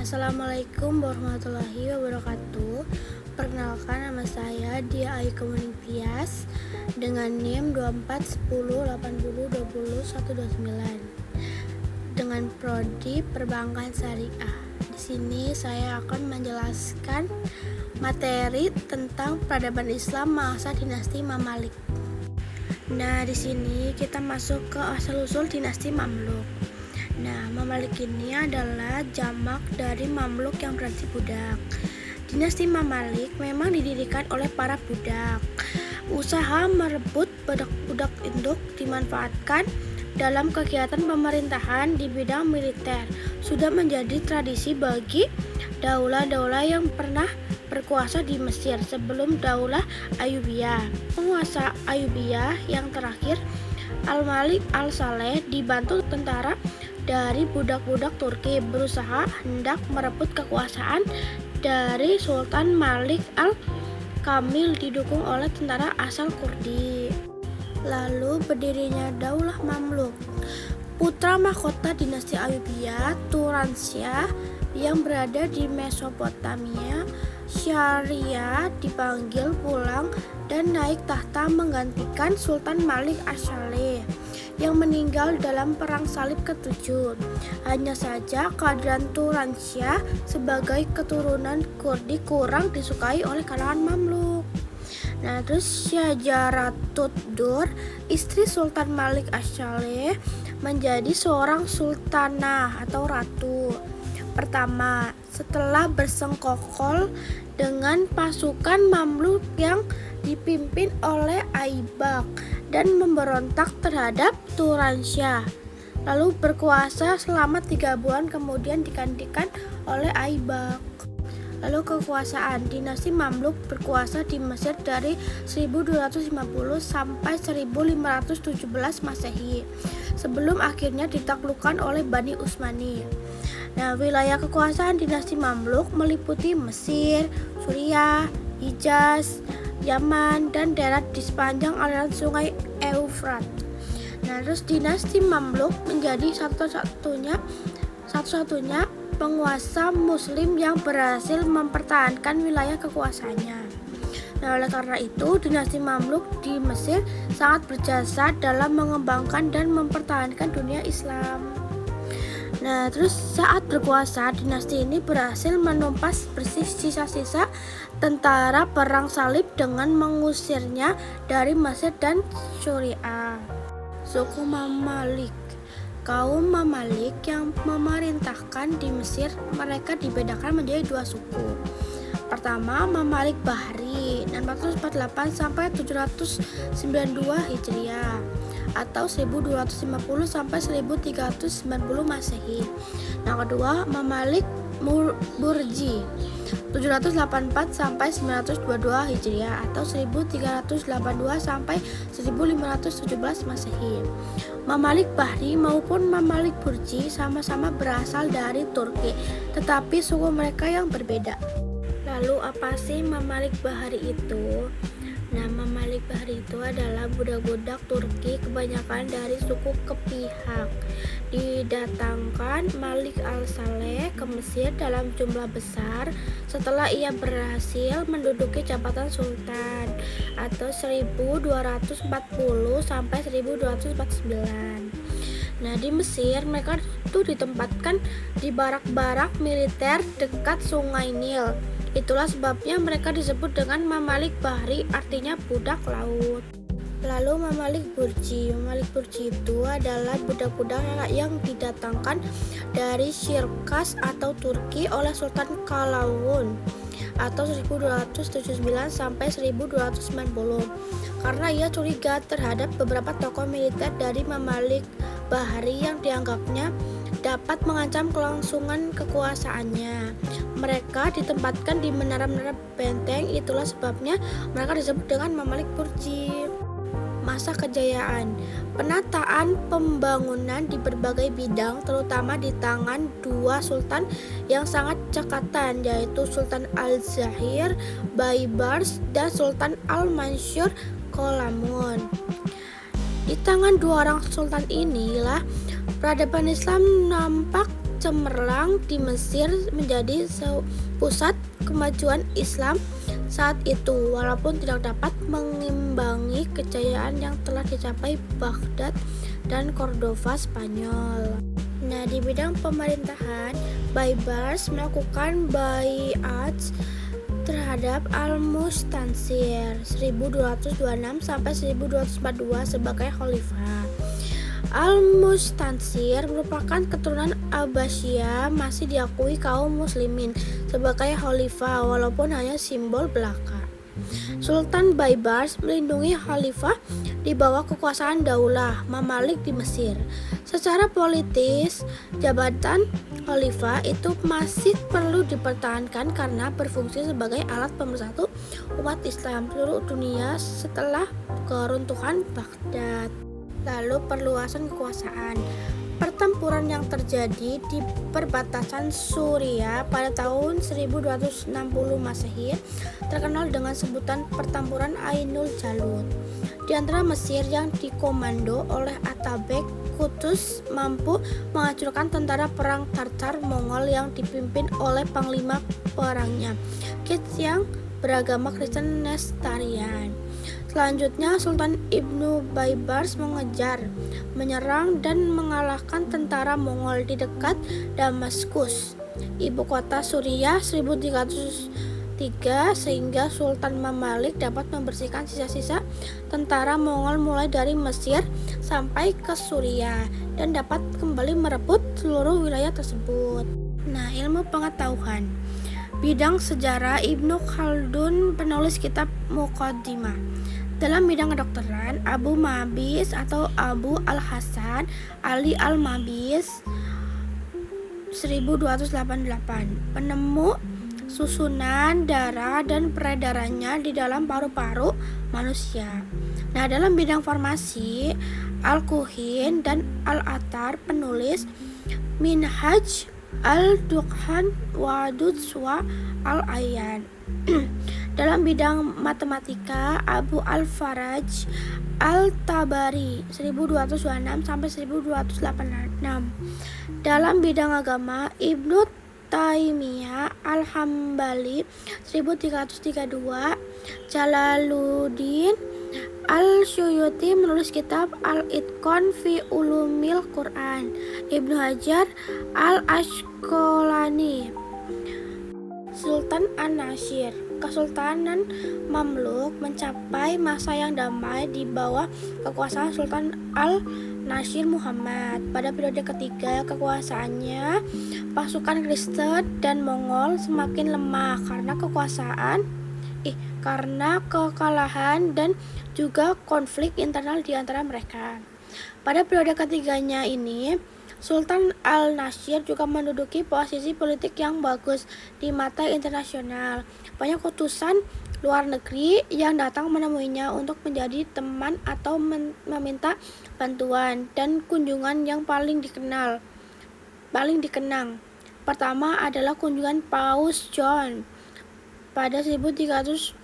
Assalamualaikum warahmatullahi wabarakatuh. Perkenalkan, nama saya Dia Ayu Kemuning Tias dengan NIM 241080202129 dengan prodi Perbankan Syariah. Di sini saya akan menjelaskan materi tentang peradaban Islam masa dinasti Mamalik. Nah, di sini kita masuk ke asal-usul dinasti Mamluk. Nah, Mamalik ini adalah jamak dari Mamluk yang berarti budak. Dinasti Mamalik memang didirikan oleh para budak. Usaha merebut budak-budak induk dimanfaatkan dalam kegiatan pemerintahan di bidang militer sudah menjadi tradisi bagi daulah-daulah yang pernah berkuasa di Mesir sebelum Daulah Ayyubiyah. Penguasa Ayyubiyah yang terakhir, Al-Malik Al-Saleh, dibantu tentara dari budak-budak Turki berusaha hendak merebut kekuasaan dari Sultan Malik Al-Kamil didukung oleh tentara asal Kurdi. Lalu berdirinya Daulah Mamluk. Putra mahkota dinasti Ayyubiyah, Turansyah, yang berada di Mesopotamia, Syariah, dipanggil pulang dan naik tahta menggantikan Sultan Malik As-Saleh yang meninggal dalam Perang Salib ke-7. Hanya saja kehadiran Turansyah sebagai keturunan Kurdi kurang disukai oleh kalangan Mamluk. Nah, terus Syajaratut Dur, istri Sultan Malik As-Saleh, menjadi seorang sultanah atau ratu pertama setelah bersengkokol dengan pasukan Mamluk yang dipimpin oleh Aibak dan memberontak terhadap Turansyah. Lalu berkuasa selama 3 bulan kemudian digantikan oleh Aibak. Lalu kekuasaan dinasti Mamluk berkuasa di Mesir dari 1250 sampai 1517 Masehi sebelum akhirnya ditaklukkan oleh Bani Utsmani. Nah, wilayah kekuasaan dinasti Mamluk meliputi Mesir, Suriah, Hijaz, Yaman, dan daerah di sepanjang aliran sungai Eufrat. Nah, terus dinasti Mamluk menjadi satu-satunya penguasa Muslim yang berhasil mempertahankan wilayah kekuasaannya. Nah, oleh karena itu, dinasti Mamluk di Mesir sangat berjasa dalam mengembangkan dan mempertahankan dunia Islam. Nah, terus saat berkuasa, dinasti ini berhasil menumpas bersih sisa-sisa tentara Perang Salib dengan mengusirnya dari Mesir dan Syuriah. Suku Mamalik. Kaum Mamalik yang memerintahkan di Mesir, mereka dibedakan menjadi 2 suku. Pertama, Mamalik Bahri 448 sampai 792 Hijriah atau 1250 sampai 1390 Masehi. Nah, kedua, Mamalik Burji 784 sampai 922 Hijriah atau 1382 sampai 1517 Masehi. Mamalik Bahri maupun Mamalik Burji sama-sama berasal dari Turki, tetapi suku mereka yang berbeda. Lalu apa sih Mamalik Bahri itu? Nah, Mamalik Bahri itu adalah budak-budak Turki kebanyakan dari suku Kipchak. Didatangkan Malik Al-Saleh ke Mesir dalam jumlah besar setelah ia berhasil menduduki jabatan sultan atau 1240 sampai 1249. Nah, di Mesir mereka itu ditempatkan di barak-barak militer dekat Sungai Nil. Itulah sebabnya mereka disebut dengan Mamalik Bahri, artinya budak laut. Lalu Mamalik Burji. Mamalik Burji itu adalah budak-budak yang didatangkan dari Sirkas atau Turki oleh Sultan Kalawun atau 1279 sampai 1290 karena ia curiga terhadap beberapa tokoh militer dari Mamalik Bahri yang dianggapnya dapat mengancam kelangsungan kekuasaannya. Mereka ditempatkan di menara-menara benteng, itulah sebabnya mereka disebut dengan Mamalik Burji. Masa kejayaan. Penataan pembangunan di berbagai bidang terutama di tangan 2 sultan yang sangat cekatan, yaitu Sultan Al-Zahir Baibars dan Sultan Al-Mansur Kolamun. Di tangan 2 orang sultan inilah peradaban Islam nampak cemerlang di Mesir menjadi pusat kemajuan Islam saat itu, walaupun tidak dapat mengimbangi kejayaan yang telah dicapai Baghdad dan Cordova Spanyol. Nah, di bidang pemerintahan, Baibars melakukan bai'at terhadap Al-Mustansir 1226 sampai 1242 sebagai khalifah. Al-Mustansir merupakan keturunan Abbasiyah, masih diakui kaum muslimin sebagai khalifah walaupun hanya simbol belaka. Sultan Baibars melindungi khalifah di bawah kekuasaan Daulah Mamalik di Mesir. Secara politis, jabatan khalifah itu masih perlu dipertahankan karena berfungsi sebagai alat pemersatu umat Islam seluruh dunia setelah keruntuhan Baghdad. Lalu perluasan kekuasaan. Pertempuran yang terjadi di perbatasan Suriah pada tahun 1260 Masehi terkenal dengan sebutan Pertempuran Ainul Jalut. Di antara Mesir yang dikomando oleh Atabek, Qutus mampu menghancurkan tentara perang Tartar Mongol yang dipimpin oleh panglima perangnya, Kits yang beragama Kristen Nestarian. Selanjutnya, Sultan Ibnu Baibars mengejar, menyerang dan mengalahkan tentara Mongol di dekat Damaskus, ibu kota Suriah 1303, sehingga Sultan Mamalik dapat membersihkan sisa-sisa tentara Mongol mulai dari Mesir sampai ke Suriah dan dapat kembali merebut seluruh wilayah tersebut. Nah, ilmu pengetahuan. Bidang sejarah, Ibnu Khaldun penulis kitab Muqaddimah. Dalam bidang kedokteran, Abu Mabis atau Abu Al-Hasan Ali Al-Mabis 1288, penemu susunan darah dan peredarannya di dalam paru-paru manusia. Nah, dalam bidang farmasi, Al-Kuhin dan Al-Atar penulis Minhaj Al-Dukhan wa Dutswa Al-Ayan. Dalam bidang matematika, Abu Al-Faraj Al-Tabari 1226 sampai 1286. Dalam bidang agama, Ibnu Taimiyah Al-Hambali 1332, Jalaluddin Al-Suyuti menulis kitab Al-Itqan fi Ulumil Quran, Ibnu Hajar Al-Asqalani. Sultan An-Nasir. Kesultanan Mamluk mencapai masa yang damai di bawah kekuasaan Sultan Al-Nasir Muhammad. Pada periode ketiga kekuasaannya, pasukan Kristen dan Mongol semakin lemah karena kekalahan dan juga konflik internal di antara mereka. Pada periode ketiganya ini, Sultan Al-Nasir juga menduduki posisi politik yang bagus di mata internasional. Banyak utusan luar negeri yang datang menemuinya untuk menjadi teman atau meminta bantuan, dan kunjungan yang paling dikenang pertama adalah kunjungan Paus John pada 1327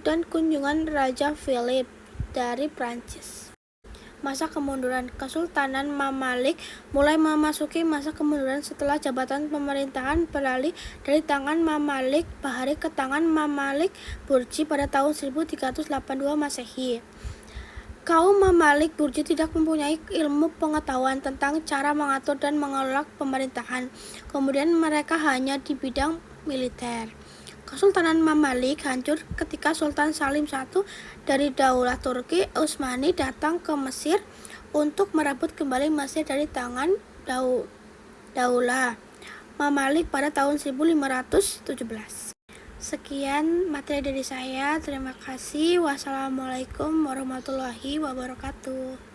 dan kunjungan Raja Philip dari Prancis. Masa kemunduran. Kesultanan Mamalik mulai memasuki masa kemunduran setelah jabatan pemerintahan beralih dari tangan Mamalik Bahari ke tangan Mamalik Burji pada tahun 1382 Masehi. Kaum Mamalik Burji tidak mempunyai ilmu pengetahuan tentang cara mengatur dan mengelola pemerintahan. Kemudian mereka hanya di bidang militer. Kesultanan Mamalik hancur ketika Sultan Salim I dari Daulah Turki Utsmani datang ke Mesir untuk merebut kembali Mesir dari tangan Daulah Mamalik pada tahun 1517. Sekian materi dari saya. Terima kasih. Wassalamualaikum warahmatullahi wabarakatuh.